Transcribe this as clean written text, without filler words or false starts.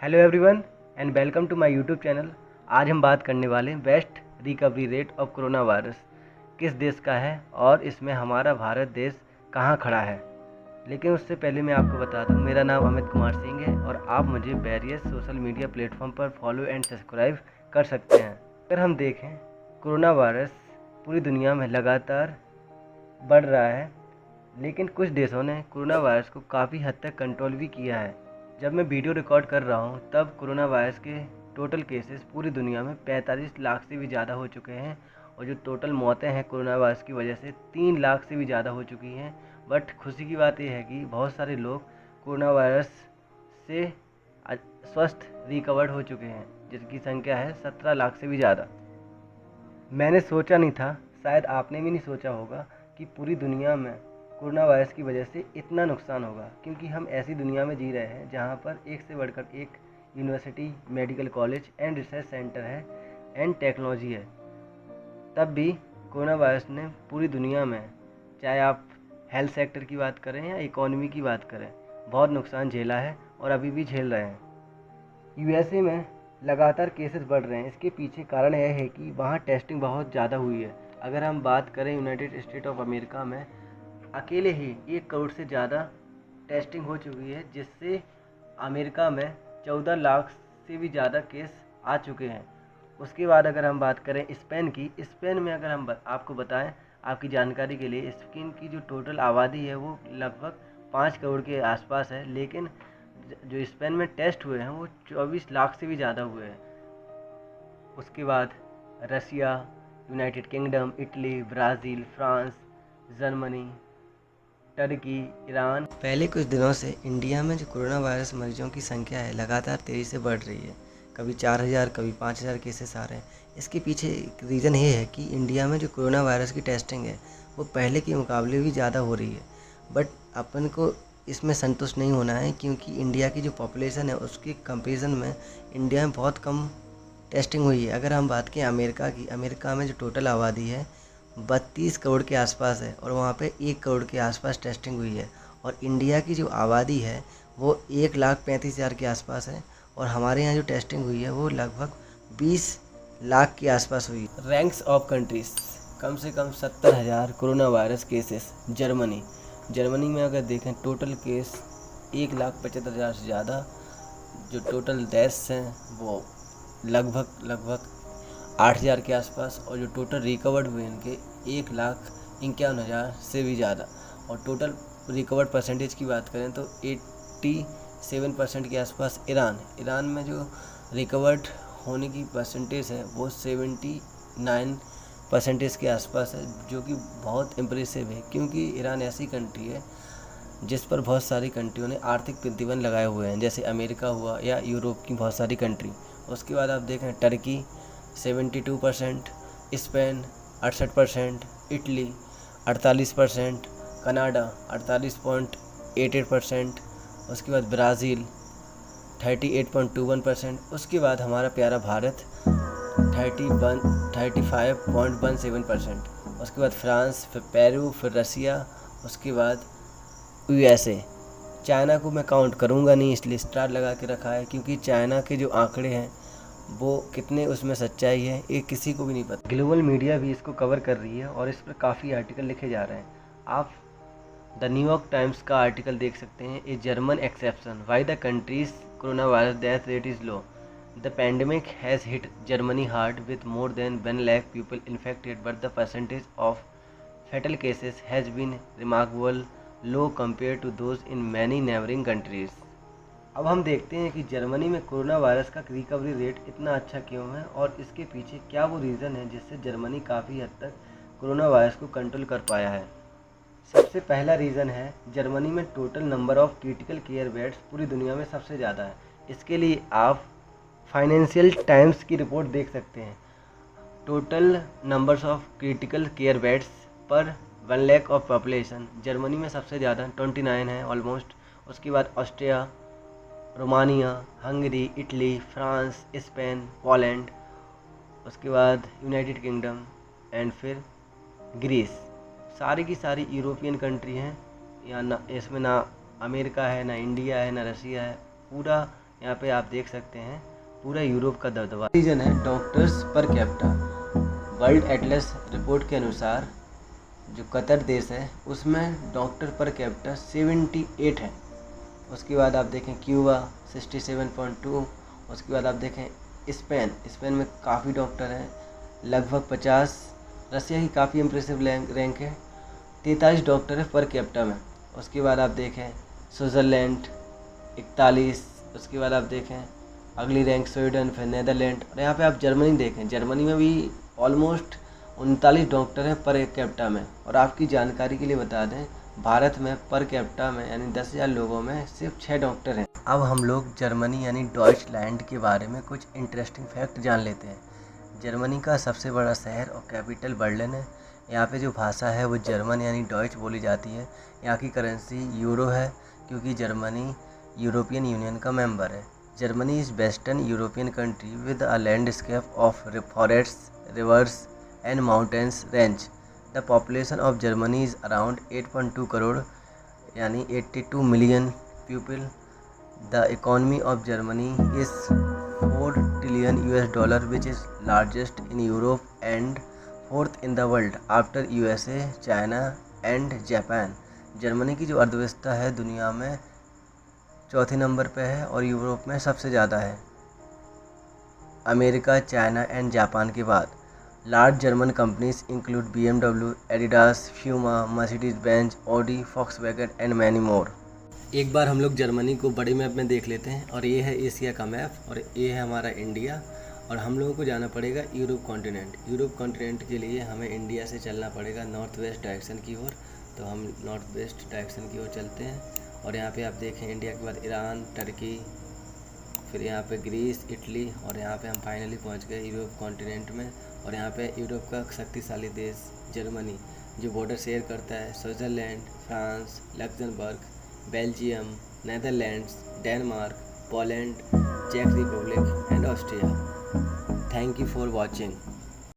Hello everyone and welcome to my YouTube channel. आज हम बात करने वाले हैं best recovery rate of corona virus किस देश का है और इसमें हमारा भारत देश कहां खड़ा है। लेकिन उससे पहले मैं आपको बता दूं, मेरा नाम अमित कुमार सिंह है और आप मुझे वेरियस सोशल मीडिया प्लेटफॉर्म पर फॉलो एंड सब्सक्राइब कर सकते हैं। अगर हम देखें, कोरोना वायरस पूरी दुनिया में लगातार बढ़ रहा है, लेकिन कुछ देशों ने कोरोना वायरस को काफ़ी हद तक कंट्रोल भी किया है। जब मैं वीडियो रिकॉर्ड कर रहा हूँ तब कोरोना वायरस के टोटल केसेस पूरी दुनिया में 45 लाख से भी ज़्यादा हो चुके हैं और जो टोटल मौतें हैं कोरोना वायरस की वजह से 3 लाख से भी ज़्यादा हो चुकी हैं। बट खुशी की बात यह है कि बहुत सारे लोग कोरोना वायरस से स्वस्थ रिकवर्ड हो चुके हैं, जिसकी संख्या है 17 लाख से भी ज़्यादा। मैंने सोचा नहीं था, शायद आपने भी नहीं सोचा होगा कि पूरी दुनिया में कोरोना वायरस की वजह से इतना नुकसान होगा, क्योंकि हम ऐसी दुनिया में जी रहे हैं जहाँ पर एक से बढ़कर एक university, medical college and research centre है एंड टेक्नोलॉजी है। तब भी कोरोना वायरस ने पूरी दुनिया में, चाहे आप हेल्थ सेक्टर की बात करें या इकोनॉमी की बात करें, बहुत नुकसान झेला है और अभी भी झेल रहे हैं। यूएसए में लगातार केसेस बढ़ रहे हैं। इसके पीछे कारण यह है कि वहाँ टेस्टिंग बहुत ज़्यादा हुई है। अगर हम बात करें यूनाइटेड स्टेट ऑफ अमेरिका में, अकेले ही 1 करोड़ से ज़्यादा टेस्टिंग हो चुकी है, जिससे अमेरिका में 14 लाख से भी ज़्यादा केस आ चुके हैं। उसके बाद अगर हम बात करें स्पेन की, स्पेन में अगर हम आपको बताएं, आपकी जानकारी के लिए, स्पेन की जो टोटल आबादी है वो लगभग 5 करोड़ के आसपास है, लेकिन जो स्पेन में टेस्ट हुए हैं वो 24 लाख से भी ज़्यादा हुए हैं। उसके बाद Russia, United Kingdom, Italy, Brazil, France, Germany, Turkey, Iran. पहले कुछ दिनों से इंडिया में जो कोरोना वायरस मरीजों की संख्या है लगातार तेज़ी से बढ़ रही है। कभी 4,000, कभी 5,000 केसेस आ रहे हैं। इसके पीछे एक रीज़न ये है कि इंडिया में जो कोरोना वायरस की टेस्टिंग है वो पहले के मुकाबले भी ज़्यादा हो रही है। बट अपन को इसमें संतुष्ट नहीं होना है, क्योंकि इंडिया की जो पॉपुलेशन है उसके कंपेरिजन में इंडिया में बहुत कम टेस्टिंग हुई है। अगर हम बात करें अमेरिका की, अमेरिका में जो टोटल आबादी है 32 करोड़ के आसपास है और वहाँ पे 1 करोड़ के आसपास टेस्टिंग हुई है। और इंडिया की जो आबादी है वो 1,35,000 के आसपास है और हमारे यहाँ जो टेस्टिंग हुई है वो लगभग 20 लाख के आसपास हुई। रैंक्स ऑफ कंट्रीज़, कम से कम 70,000 कोरोना वायरस केसेस। जर्मनी में अगर देखें टोटल केस 1,75,000 से ज़्यादा। जो टोटल डेथ्स हैं वो लगभग 8,000 के आसपास और जो टोटल रिकवर्ड हुए इनके 1,51,000 से भी ज़्यादा। और टोटल रिकवर्ड परसेंटेज की बात करें तो 87% के आसपास ईरान में जो रिकवर्ड होने की परसेंटेज है वो 79% के आसपास है, जो कि बहुत इम्प्रेसिव है, क्योंकि ईरान ऐसी कंट्री है जिस पर बहुत सारी कंट्रियों ने आर्थिक प्रतिबंध लगाए हुए हैं, जैसे अमेरिका हुआ या यूरोप की बहुत सारी कंट्री। उसके बाद आप देखें टर्की 72%, स्पेन 68%, इटली 48%, कनाडा 48.88%, उसके बाद ब्राज़ील 38.21%, उसके बाद हमारा प्यारा भारत 35.17%, उसके बाद फ्रांस, फिर पेरू, फिर रसिया, उसके बाद यूएसए। चाइना को मैं काउंट करूँगा नहीं, इसलिए स्टार लगा के रखा है, क्योंकि चाइना के जो आंकड़े हैं वो कितने उसमें सच्चाई है ये किसी को भी नहीं पता। ग्लोबल मीडिया भी इसको कवर कर रही है और इस पर काफ़ी आर्टिकल लिखे जा रहे हैं। आप द न्यूयॉर्क टाइम्स का आर्टिकल देख सकते हैं, a German exception, why the countries corona virus death rate is low. The pandemic has hit Germany hard with more than 1 lakh people infected, but the percentage of fatal cases has been remarkable low compared to those in many neighboring countries। अब हम देखते हैं कि Germany में corona virus का recovery rate इतना अच्छा क्यों है और इसके पीछे क्या वो रीज़न है जिससे जर्मनी काफ़ी हद तक कोरोना वायरस को कंट्रोल कर पाया है। सबसे पहला रीज़न है, जर्मनी में total number of critical care beds पूरी दुनिया में सबसे ज़्यादा है। इसके लिए आप फाइनेंशियल टाइम्स की रिपोर्ट देख सकते हैं। Total numbers of critical care beds पर 1 लाख ऑफ पॉपुलेशन जर्मनी में सबसे ज़्यादा 29 है ऑलमोस्ट। उसके बाद Austria, Romania, Hungary, Italy, France, Spain, Poland, उसके बाद यूनाइटेड किंगडम एंड फिर ग्रीस। सारी की सारी यूरोपियन कंट्री हैं। या ना इसमें ना अमेरिका है, ना इंडिया है, ना रसिया है। पूरा यहाँ पे आप देख सकते हैं पूरा यूरोप का दबदबा। रीजन है doctors per capita. World Atlas report के अनुसार जो कतर देश है उसमें डॉक्टर पर कैपिटा 78 है। उसके बाद आप देखें क्यूबा 67.2। उसके बाद आप देखें स्पेन में काफ़ी डॉक्टर हैं, लगभग 50। रसिया की काफ़ी इम्प्रेसिव रैंक है, 43 डॉक्टर है पर कैपिटा में। उसके बाद आप देखें स्विट्ज़रलैंड 41। उसके बाद आप देखें अगली रैंक स्वीडन, फिर नेदरलैंड, और यहाँ पे आप जर्मनी देखें, जर्मनी में भी ऑलमोस्ट 39 डॉक्टर हैं पर कैपिटा में। और आपकी जानकारी के लिए बता दें, भारत में पर कैपिटा में यानी 10,000 लोगों में सिर्फ 6 डॉक्टर हैं। अब हम लोग जर्मनी यानी डॉइचलैंड के बारे में कुछ इंटरेस्टिंग फैक्ट जान लेते हैं। जर्मनी का सबसे बड़ा शहर और कैपिटल बर्लिन है। यहाँ पे जो भाषा है वो जर्मन यानी डॉइच बोली जाती है। यहाँ की करेंसी यूरो है क्योंकि जर्मनी यूरोपियन यूनियन का मेंबर है। Germany is western European country with a landscape of forests, reverse and mountains range. The population of Germany is around 8.2 crore यानी 82 million people. The economy of Germany is $4 trillion which is largest in Europe and fourth in the world after USA, China and Japan। Germany की जो अर्थव्यवस्था है दुनिया में चौथे number पे है और यूरोप में सबसे ज़्यादा है, अमेरिका, चाइना एंड जापान के बाद। Large German companies include BMW, Adidas, Puma, Mercedes Benz, Audi, Volkswagen and many more. एक बार हम लोग जर्मनी को बड़े मैप में देख लेते हैं, और ये है एशिया का मैप और ये है हमारा इंडिया, और हम लोगों को जाना पड़ेगा यूरोप कॉन्टिनेंट। यूरोप कॉन्टिनेंट के लिए हमें इंडिया से चलना पड़ेगा नॉर्थ वेस्ट डायरेक्शन की ओर। तो हम नॉर्थ वेस्ट डायरेक्शन की ओर चलते हैं, और यहाँ पे आप देखें इंडिया के बाद ईरान, टर्की, फिर यहाँ पे ग्रीस, इटली, और यहाँ पे हम फाइनली पहुँच गए यूरोप कॉन्टिनेंट में। और यहाँ पे यूरोप का शक्तिशाली देश जर्मनी जो बॉर्डर शेयर करता है Switzerland, France, Luxembourg, Belgium, Netherlands, Denmark, Poland, चेक Republic and Austria. Thank you for watching.